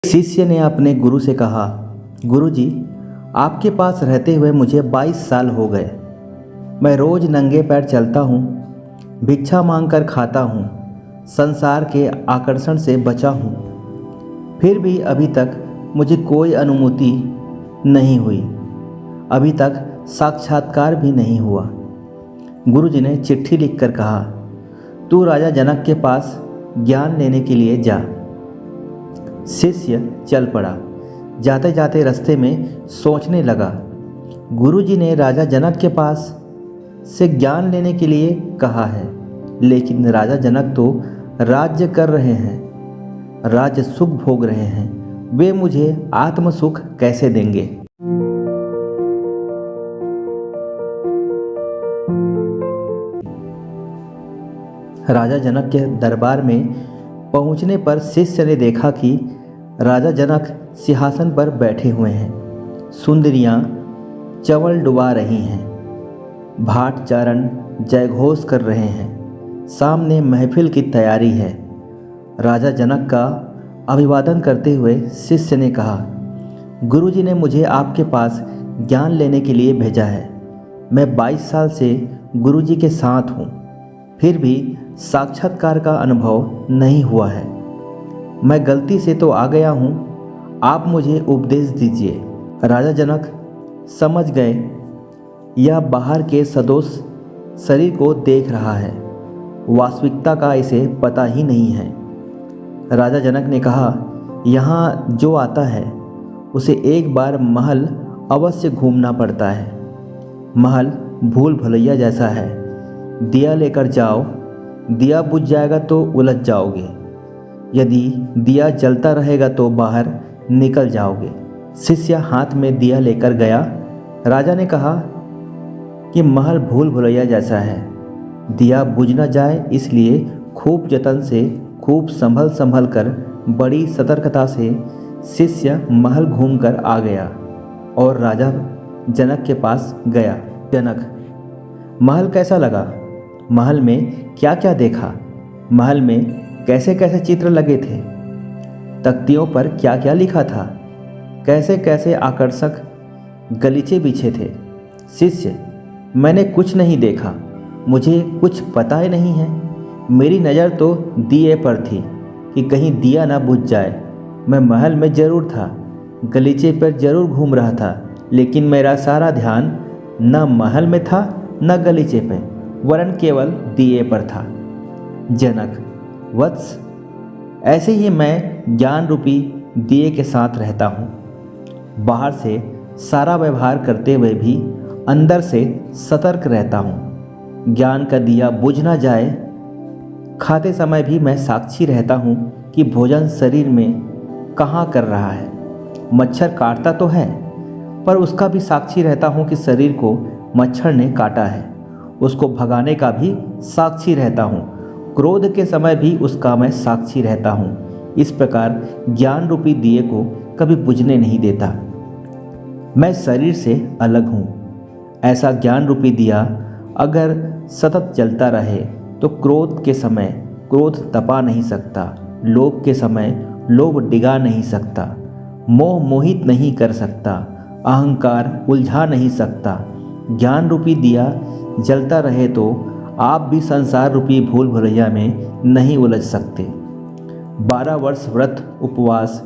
शिष्य ने अपने गुरु से कहा, गुरुजी, आपके पास रहते हुए मुझे 22 साल हो गए। मैं रोज नंगे पैर चलता हूँ, भिक्षा मांगकर खाता हूँ, संसार के आकर्षण से बचा हूँ। फिर भी अभी तक मुझे कोई अनुभूति नहीं हुई, अभी तक साक्षात्कार भी नहीं हुआ। गुरुजी ने चिट्ठी लिखकर कहा, तू राजा जनक के पास ज्ञान लेने के लिए जा। शिष्य चल पड़ा। जाते जाते रास्ते में सोचने लगा, गुरुजी ने राजा जनक के पास से ज्ञान लेने के लिए कहा है, लेकिन राजा जनक तो राज्य कर रहे हैं, राज्य सुख भोग रहे हैं, वे मुझे आत्म सुख कैसे देंगे। राजा जनक के दरबार में पहुंचने पर शिष्य ने देखा कि राजा जनक सिंहासन पर बैठे हुए हैं। सुंदरियां चंवल डुबा रही हैं, भाट चारण जयघोष कर रहे हैं। सामने महफिल की तैयारी है। राजा जनक का अभिवादन करते हुए शिष्य ने कहा, गुरुजी ने मुझे आपके पास ज्ञान लेने के लिए भेजा है। मैं 22 साल से गुरुजी के साथ हूँ, फिर भी साक्षात्कार का अनुभव नहीं हुआ है। मैं गलती से तो आ गया हूँ, आप मुझे उपदेश दीजिए। राजा जनक समझ गए, यह बाहर के सदोष शरीर को देख रहा है, वास्तविकता का इसे पता ही नहीं है। राजा जनक ने कहा, यहाँ जो आता है उसे एक बार महल अवश्य घूमना पड़ता है। महल भूल भुलैया जैसा है, दिया लेकर जाओ, दिया बुझ जाएगा तो उलझ जाओगे, यदि दिया जलता रहेगा तो बाहर निकल जाओगे। शिष्य हाथ में दिया लेकर गया। राजा ने कहा कि महल भूल भुलैया जैसा है, दिया बुझ न जाए इसलिए खूब जतन से, खूब संभल कर, बड़ी सतर्कता से शिष्य महल घूमकर आ गया और राजा जनक के पास गया। जनक, महल कैसा लगा? महल में क्या क्या देखा? महल में कैसे कैसे चित्र लगे थे? तख्तियों पर क्या क्या लिखा था? कैसे कैसे आकर्षक गलीचे बिछे थे? शिष्य, मैंने कुछ नहीं देखा, मुझे कुछ पता ही नहीं है। मेरी नज़र तो दिए पर थी कि कहीं दिया ना बुझ जाए। मैं महल में ज़रूर था, गलीचे पर ज़रूर घूम रहा था, लेकिन मेरा सारा ध्यान न महल में था न गलीचे पे, वरन केवल दिए पर था। जनक, वत्स, ऐसे ही मैं ज्ञान रूपी दिए के साथ रहता हूँ। बाहर से सारा व्यवहार करते हुए भी अंदर से सतर्क रहता हूँ। ज्ञान का दिया बुझ ना जाए। खाते समय भी मैं साक्षी रहता हूँ कि भोजन शरीर में कहाँ कर रहा है। मच्छर काटता तो है, पर उसका भी साक्षी रहता हूँ कि शरीर को मच्छर ने काटा है। उसको भगाने का भी साक्षी रहता हूँ। क्रोध के समय भी उसका मैं साक्षी रहता हूँ। इस प्रकार ज्ञान रूपी दिए को कभी बुझने नहीं देता। मैं शरीर से अलग हूँ। ऐसा ज्ञान रूपी दिया अगर सतत जलता रहे तो क्रोध के समय क्रोध तपा नहीं सकता, लोभ के समय लोभ डिगा नहीं सकता, मोह मोहित नहीं कर सकता, अहंकार उलझा नहीं सकता। ज्ञान रूपी दिया जलता रहे तो आप भी संसार रूपी भूल भुलैया में नहीं उलझ सकते। 12 वर्ष व्रत उपवास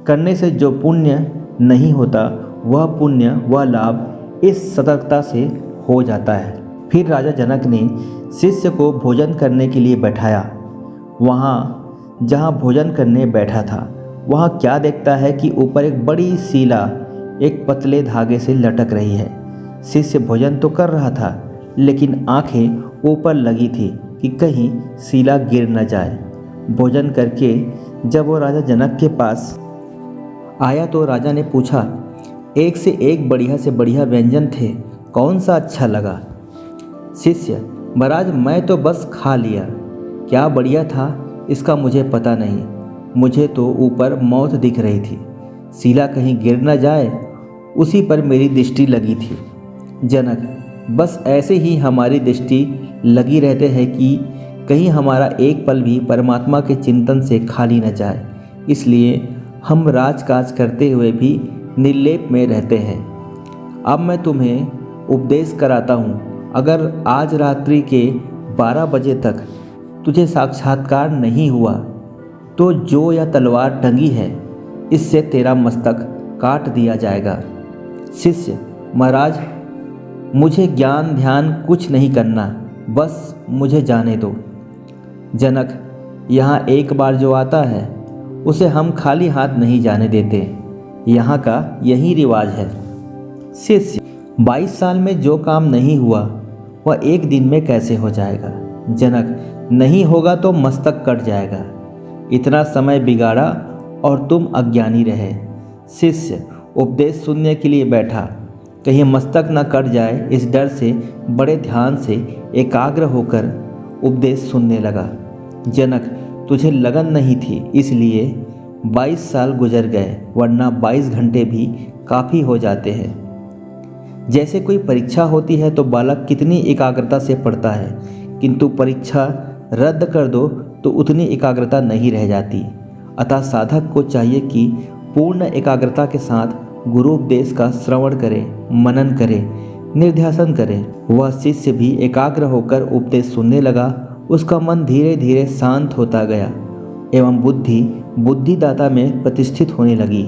करने से जो पुण्य नहीं होता, वह पुण्य, वह लाभ इस सतर्कता से हो जाता है। फिर राजा जनक ने शिष्य को भोजन करने के लिए बैठाया। वहाँ जहाँ भोजन करने बैठा था, वहाँ क्या देखता है कि ऊपर एक बड़ी सीला एक पतले धागे से लटक रही है। शिष्य भोजन तो कर रहा था, लेकिन आंखें ऊपर लगी थी कि कहीं सीला गिर न जाए। भोजन करके जब वो राजा जनक के पास आया तो राजा ने पूछा, एक से एक बढ़िया से बढ़िया व्यंजन थे, कौन सा अच्छा लगा? शिष्य, महाराज, मैं तो बस खा लिया, क्या बढ़िया था इसका मुझे पता नहीं। मुझे तो ऊपर मौत दिख रही थी, सीला कहीं गिर न जाए उसी पर मेरी दृष्टि लगी थी। जनक, बस ऐसे ही हमारी दृष्टि लगी रहते हैं कि कहीं हमारा एक पल भी परमात्मा के चिंतन से खाली न जाए। इसलिए हम राजकाज करते हुए भी निर्लेप में रहते हैं। अब मैं तुम्हें उपदेश कराता हूँ। अगर आज रात्रि के 12 बजे तक तुझे साक्षात्कार नहीं हुआ तो जो यह तलवार टंगी है इससे तेरा मस्तक काट दिया जाएगा। शिष्य, महाराज मुझे ज्ञान ध्यान कुछ नहीं करना, बस मुझे जाने दो। जनक, यहाँ एक बार जो आता है उसे हम खाली हाथ नहीं जाने देते, यहाँ का यही रिवाज है। शिष्य, 22 साल में जो काम नहीं हुआ वह एक दिन में कैसे हो जाएगा? जनक, नहीं होगा तो मस्तक कट जाएगा। इतना समय बिगाड़ा और तुम अज्ञानी रहे। शिष्य उपदेश सुनने के लिए बैठा, कहीं मस्तक न कट जाए इस डर से बड़े ध्यान से एकाग्र होकर उपदेश सुनने लगा। जनक, तुझे लगन नहीं थी इसलिए 22 साल गुजर गए, वरना 22 घंटे भी काफ़ी हो जाते हैं। जैसे कोई परीक्षा होती है तो बालक कितनी एकाग्रता से पढ़ता है, किंतु परीक्षा रद्द कर दो तो उतनी एकाग्रता नहीं रह जाती। अतः साधक को चाहिए कि पूर्ण एकाग्रता के साथ गुरु उपदेश का श्रवण करे, मनन करे, निर्ध्यासन करे। वह शिष्य भी एकाग्र होकर उपदेश सुनने लगा। उसका मन धीरे धीरे शांत होता गया एवं बुद्धि बुद्धिदाता में प्रतिष्ठित होने लगी।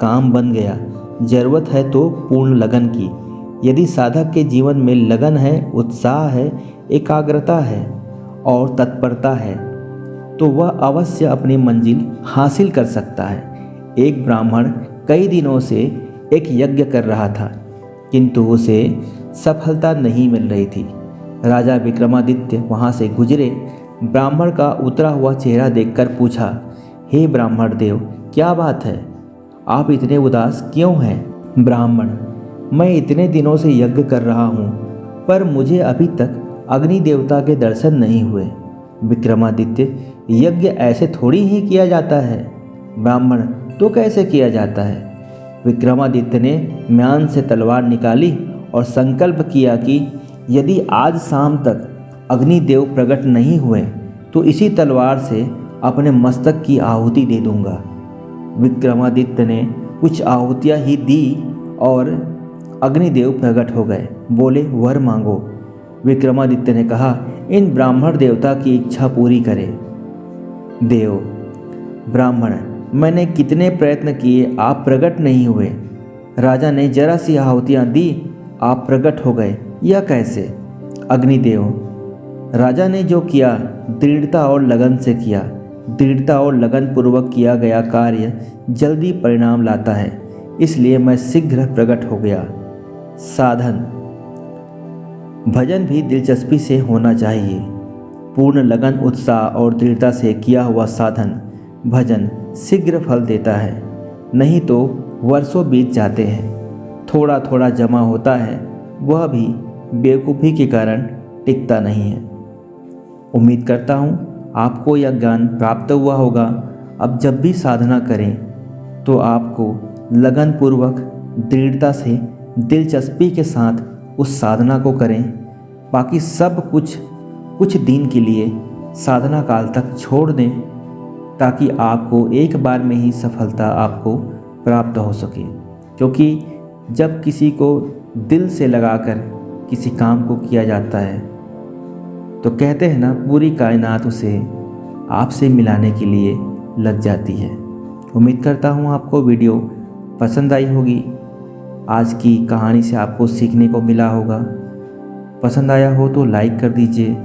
काम बन गया। जरूरत है तो पूर्ण लगन की। यदि साधक के जीवन में लगन है, उत्साह है, एकाग्रता है और तत्परता है तो वह अवश्य अपनी मंजिल हासिल कर सकता है। एक ब्राह्मण कई दिनों से एक यज्ञ कर रहा था, किंतु उसे सफलता नहीं मिल रही थी। राजा विक्रमादित्य वहां से गुजरे। ब्राह्मण का उतरा हुआ चेहरा देखकर पूछा, हे ब्राह्मण देव, क्या बात है? आप इतने उदास क्यों हैं? ब्राह्मण, मैं इतने दिनों से यज्ञ कर रहा हूँ पर मुझे अभी तक अग्नि देवता के दर्शन नहीं हुए। विक्रमादित्य, यज्ञ ऐसे थोड़ी ही किया जाता है। ब्राह्मण, तो कैसे किया जाता है? विक्रमादित्य ने म्यान से तलवार निकाली और संकल्प किया कि यदि आज शाम तक अग्निदेव प्रकट नहीं हुए तो इसी तलवार से अपने मस्तक की आहुति दे दूंगा। विक्रमादित्य ने कुछ आहुतियाँ ही दी और अग्निदेव प्रकट हो गए। बोले, वर मांगो। विक्रमादित्य ने कहा, इन ब्राह्मण देवता की इच्छा पूरी करे। देव, ब्राह्मण, मैंने कितने प्रयत्न किए, आप प्रकट नहीं हुए। राजा ने जरा सी आहुतियाँ दी, आप प्रकट हो गए, यह कैसे? अग्निदेव, राजा ने जो किया दृढ़ता और लगन से किया। दृढ़ता और लगन पूर्वक किया गया कार्य जल्दी परिणाम लाता है, इसलिए मैं शीघ्र प्रकट हो गया। साधन, भजन भी दिलचस्पी से होना चाहिए। पूर्ण लगन, उत्साह और दृढ़ता से किया हुआ साधन भजन शीघ्र फल देता है, नहीं तो वर्षों बीत जाते हैं। थोड़ा थोड़ा जमा होता है, वह भी बेवकूफ़ी के कारण टिकता नहीं है। उम्मीद करता हूँ आपको यह ज्ञान प्राप्त हुआ होगा। अब जब भी साधना करें तो आपको लगन पूर्वक, दृढ़ता से, दिलचस्पी के साथ उस साधना को करें। बाकी सब कुछ दिन के लिए साधना काल तक छोड़ दें ताकि आपको एक बार में ही सफलता आपको प्राप्त हो सके। क्योंकि जब किसी को दिल से लगाकर किसी काम को किया जाता है तो कहते हैं ना, पूरी कायनात उसे आपसे मिलाने के लिए लग जाती है। उम्मीद करता हूँ आपको वीडियो पसंद आई होगी। आज की कहानी से आपको सीखने को मिला होगा। पसंद आया हो तो लाइक कर दीजिए,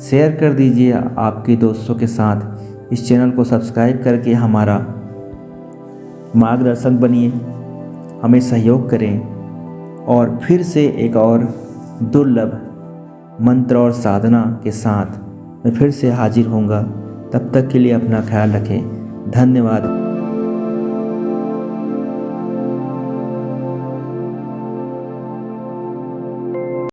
शेयर कर दीजिए आपके दोस्तों के साथ। इस चैनल को सब्सक्राइब करके हमारा मार्गदर्शक बनिए, हमें सहयोग करें और फिर से एक और दुर्लभ मंत्र और साधना के साथ मैं फिर से हाजिर होऊंगा। तब तक के लिए अपना ख्याल रखें। धन्यवाद।